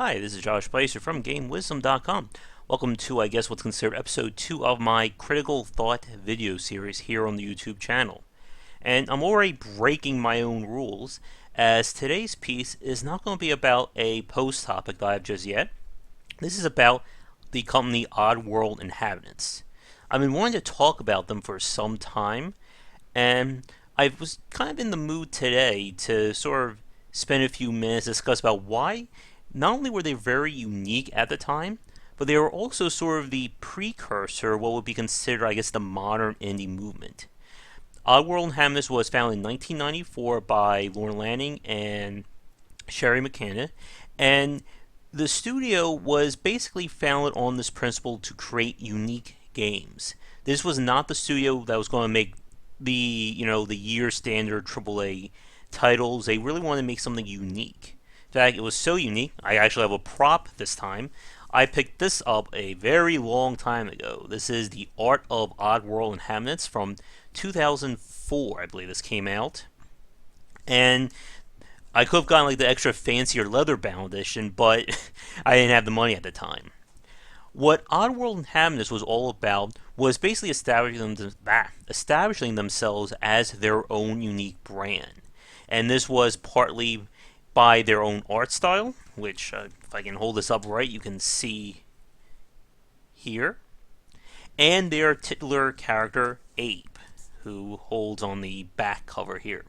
Hi, this is Josh Bycer from GameWisdom.com. Welcome to, I guess, what's considered episode 2 of my Critical Thought video series here on the YouTube channel. And I'm already breaking my own rules, as today's piece is not going to be about a post topic that I have just yet. This is about the company Oddworld Inhabitants. I've been wanting to talk about them for some time, and I was kind of in the mood today to sort of spend a few minutes to discuss about why not only were they very unique at the time, but they were also sort of the precursor of what would be considered, I guess, the modern indie movement. Oddworld Inhabitants was founded in 1994 by Lorne Lanning and Sherry McKenna, and the studio was basically founded on this principle to create unique games. This was not the studio that was going to make the year standard AAA titles. They really wanted to make something unique. In fact, it was so unique, I actually have a prop this time. I picked this up a very long time ago. This is the Art of Oddworld Inhabitants from 2004, I believe this came out. And I could have gotten like the extra fancier leather-bound edition, but I didn't have the money at the time. What Oddworld Inhabitants was all about was basically establishing themselves as their own unique brand. And this was partly by their own art style, which, if I can hold this up right, you can see here, and their titular character, Abe, who holds on the back cover here.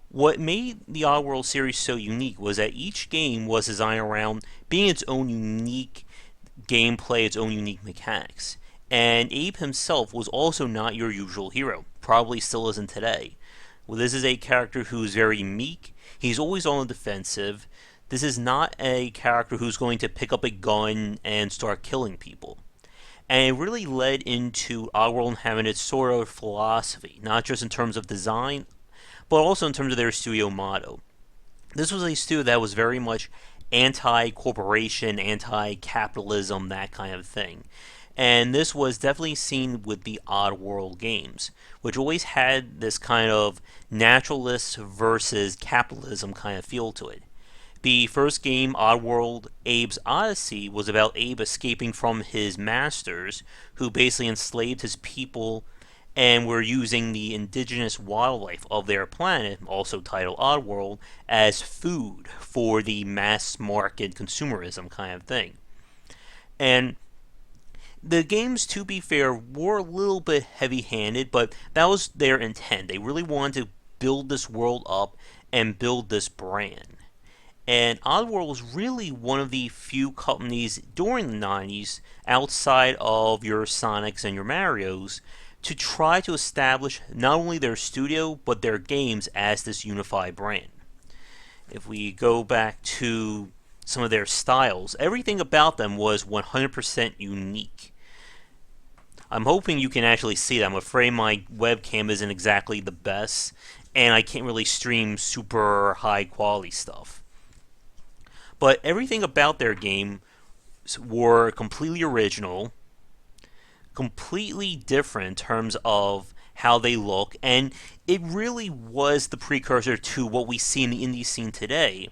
What made the Oddworld series so unique was that each game was designed around being its own unique gameplay, its own unique mechanics. And Abe himself was also not your usual hero, probably still isn't today. Well, this is a character who's very meek. He's always on the defensive. This is not a character who's going to pick up a gun and start killing people. And it really led into Oddworld and having its sort of philosophy, not just in terms of design, but also in terms of their studio motto. This was a studio that was very much anti-corporation, anti-capitalism, that kind of thing. And this was definitely seen with the Oddworld games, which always had this kind of naturalist versus capitalism kind of feel to it. The first game, Oddworld Abes Oddysee, was about Abe escaping from his masters, who basically enslaved his people and were using the indigenous wildlife of their planet, also titled Oddworld, as food for the mass market consumerism kind of thing. And the games, to be fair, were a little bit heavy-handed, but that was their intent. They really wanted to build this world up and build this brand. And Oddworld was really one of the few companies during the 90s, outside of your Sonics and your Marios, to try to establish not only their studio, but their games as this unified brand. If we go back to some of their styles, everything about them was 100% unique. I'm hoping you can actually see that. I'm afraid my webcam isn't exactly the best, and I can't really stream super high quality stuff. But everything about their game were completely original, completely different in terms of how they look, and it really was the precursor to what we see in the indie scene today,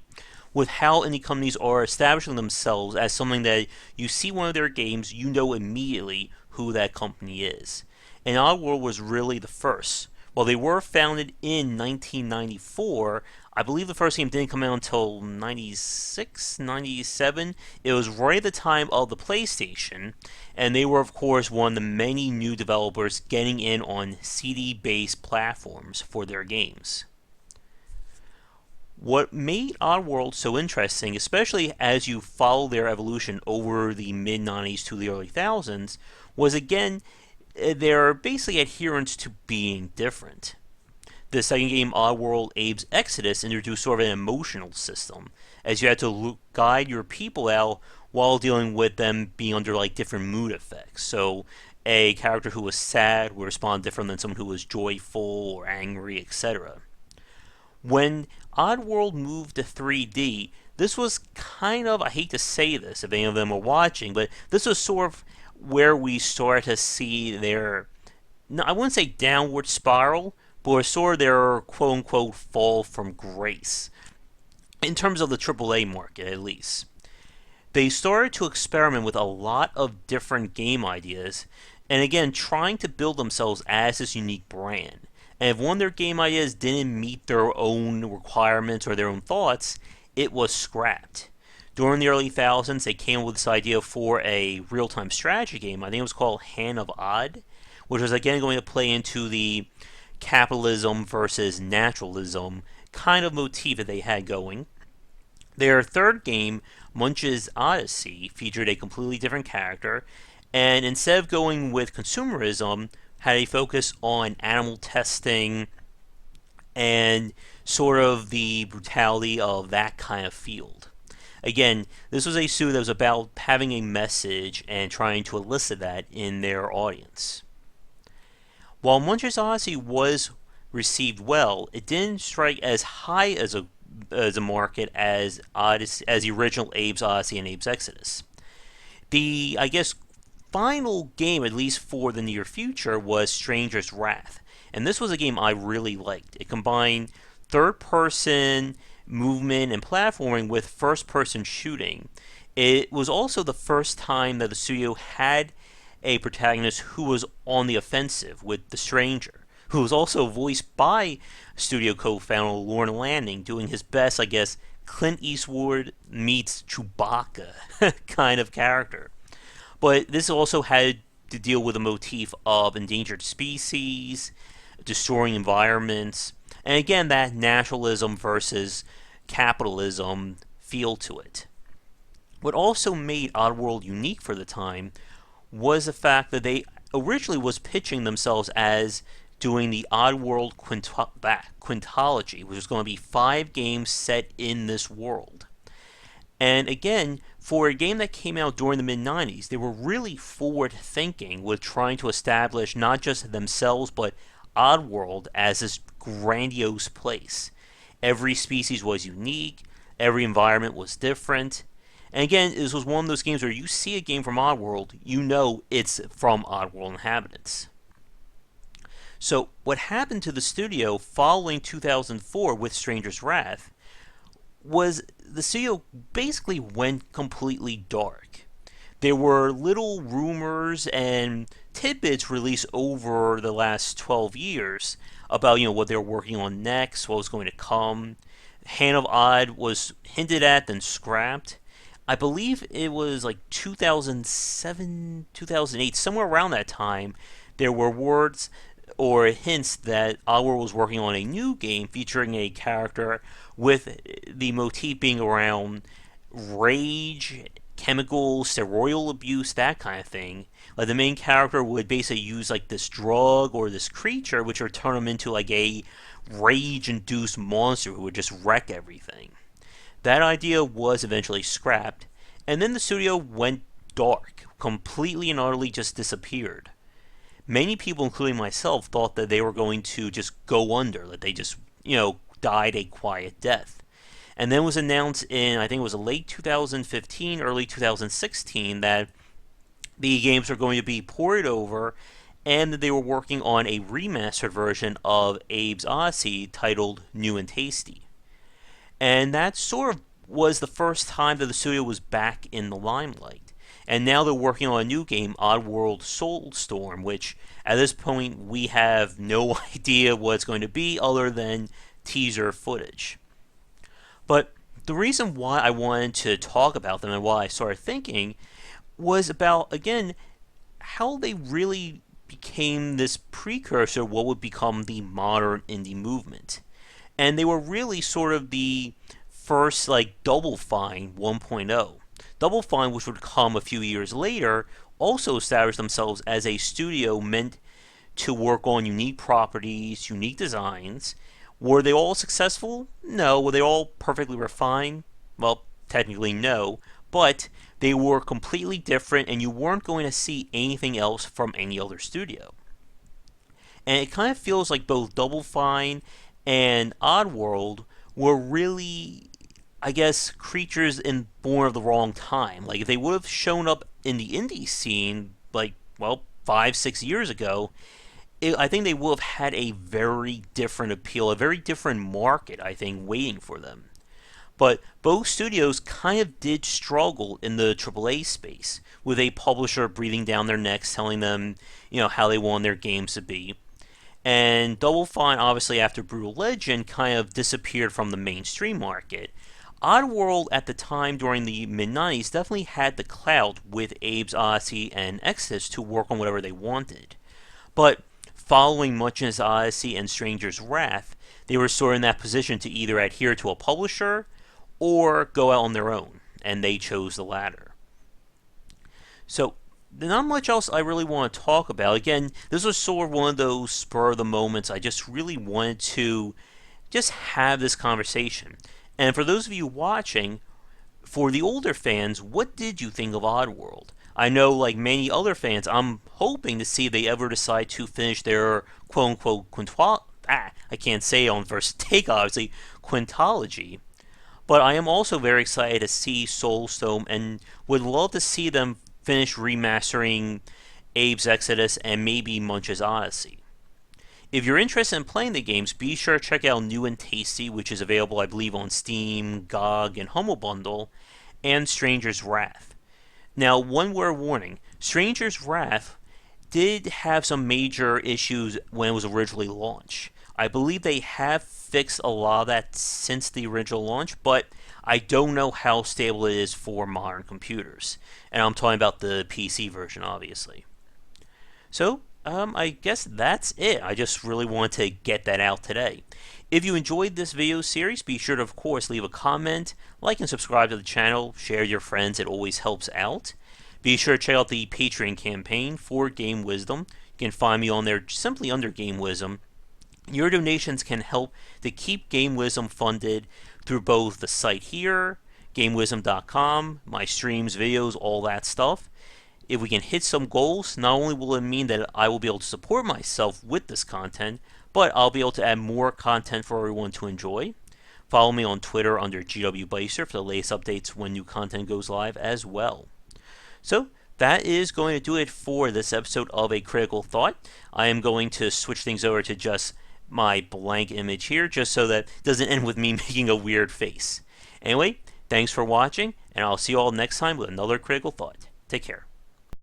with how indie companies are establishing themselves as something that you see one of their games, you know immediately who that company is. And Oddworld was really the first. While they were founded in 1994, I believe the first game didn't come out until 96, 97. It was right at the time of the PlayStation, and they were, of course, one of the many new developers getting in on CD-based platforms for their games. What made Oddworld so interesting, especially as you follow their evolution over the mid-90s to the early thousands, was again their basically adherence to being different. The second game, Oddworld Abe's Exodus, introduced sort of an emotional system, as you had to guide your people out while dealing with them being under like different mood effects. So a character who was sad would respond different than someone who was joyful or angry, etc. When Oddworld moved to 3D, this was kind of, I hate to say this if any of them are watching, but this was sort of where we start to see their, no, I wouldn't say downward spiral, but sort of their quote-unquote fall from grace. in terms of the AAA market at least. They started to experiment with a lot of different game ideas, and again, trying to build themselves as this unique brand. And if one of their game ideas didn't meet their own requirements or their own thoughts, it was scrapped. During the early thousands, they came up with this idea for a real-time strategy game. I think it was called Hand of Odd, which was again going to play into the capitalism versus naturalism kind of motif that they had going. Their third game, Munch's Odyssey, featured a completely different character, and instead of going with consumerism, had a focus on animal testing and sort of the brutality of that kind of field. Again, this was a suit that was about having a message and trying to elicit that in their audience. While Munch's Odyssey was received well, it didn't strike as high as a market as Odyssey, as the original Abes Oddysee and Abes Exodus. The, I guess, final game, at least for the near future, was Stranger's Wrath. And this was a game I really liked. It combined third-person movement and platforming with first-person shooting. It was also the first time that the studio had a protagonist who was on the offensive with the Stranger, who was also voiced by studio co-founder Lorne Lanning, doing his best, I guess, Clint Eastwood meets Chewbacca kind of character. But this also had to deal with a motif of endangered species, destroying environments, and again, that naturalism versus capitalism feel to it. What also made Oddworld unique for the time was the fact that they originally was pitching themselves as doing the Oddworld Quintology, which was going to be 5 games set in this world. And again, for a game that came out during the mid-90s, they were really forward-thinking with trying to establish not just themselves, but Oddworld as this grandiose place. Every species was unique, every environment was different. And again, this was one of those games where you see a game from Oddworld, you know it's from Oddworld Inhabitants. So, what happened to the studio following 2004 with Stranger's Wrath was the studio basically went completely dark. There were little rumors and tidbits released over the last 12 years about, what they were working on next, what was going to come. Hand of Odd was hinted at, then scrapped. I believe it was like 2007, 2008, somewhere around that time, there were words or hints that Oddworld was working on a new game featuring a character with the motif being around rage, chemical, steroidal abuse, that kind of thing. Like the main character would basically use like this drug or this creature, which would turn him into like a rage-induced monster who would just wreck everything. That idea was eventually scrapped, and then the studio went dark, completely and utterly just disappeared. Many people, including myself, thought that they were going to just go under, that they just, died a quiet death. And then it was announced in, I think it was late 2015, early 2016, that the games were going to be ported over and that they were working on a remastered version of Abes Oddysee titled New and Tasty. And that sort of was the first time that the studio was back in the limelight. And now they're working on a new game, Oddworld Soulstorm, which at this point we have no idea what it's going to be other than teaser footage. But the reason why I wanted to talk about them and why I started thinking was about, again, how they really became this precursor of what would become the modern indie movement. And they were really sort of the first, Double Fine 1.0. Double Fine, which would come a few years later, also established themselves as a studio meant to work on unique properties, unique designs. Were they all successful? No. Were they all perfectly refined? Well, technically no. But they were completely different, and you weren't going to see anything else from any other studio. And it kind of feels like both Double Fine and Oddworld were really, I guess, creatures born of the wrong time. Like, if they would have shown up in the indie scene, 5-6 years ago, I think they would have had a very different appeal, a very different market, I think, waiting for them. But both studios kind of did struggle in the AAA space, with a publisher breathing down their necks, telling them, how they want their games to be. And Double Fine, obviously, after Brutal Legend, kind of disappeared from the mainstream market. Oddworld, at the time during the mid 90s, definitely had the clout with Abes Oddysee and Exodus to work on whatever they wanted. But following Much's Odyssey and Stranger's Wrath, they were sort of in that position to either adhere to a publisher or go out on their own, and they chose the latter. So, not much else I really want to talk about. Again, this was sort of one of those spur of the moments. I just really wanted to just have this conversation. And for those of you watching, for the older fans, what did you think of Oddworld? I know, like many other fans, I'm hoping to see if they ever decide to finish their quote unquote I can't say it on first take, obviously, quintology. But I am also very excited to see Soulstone and would love to see them finish remastering Abe's Exodus and maybe Munch's Odyssey. If you're interested in playing the games, be sure to check out New and Tasty, which is available, I believe, on Steam, GOG, and Humble Bundle, and Stranger's Wrath. Now, one word warning, Stranger's Wrath did have some major issues when it was originally launched. I believe they have fixed a lot of that since the original launch, but I don't know how stable it is for modern computers. And I'm talking about the PC version, obviously. So, I guess that's it. I just really wanted to get that out today. If you enjoyed this video series, be sure to, of course, leave a comment, like and subscribe to the channel, share with your friends, it always helps out. Be sure to check out the Patreon campaign for Game Wisdom. You can find me on there simply under Game Wisdom. Your donations can help to keep Game Wisdom funded through both the site here, GameWisdom.com, my streams, videos, all that stuff. If we can hit some goals, not only will it mean that I will be able to support myself with this content, but I'll be able to add more content for everyone to enjoy. Follow me on Twitter under GW Bycer for the latest updates when new content goes live as well. So, that is going to do it for this episode of A Critical Thought. I am going to switch things over to just my blank image here, just so that it doesn't end with me making a weird face. Anyway, thanks for watching, and I'll see you all next time with another Critical Thought. Take care.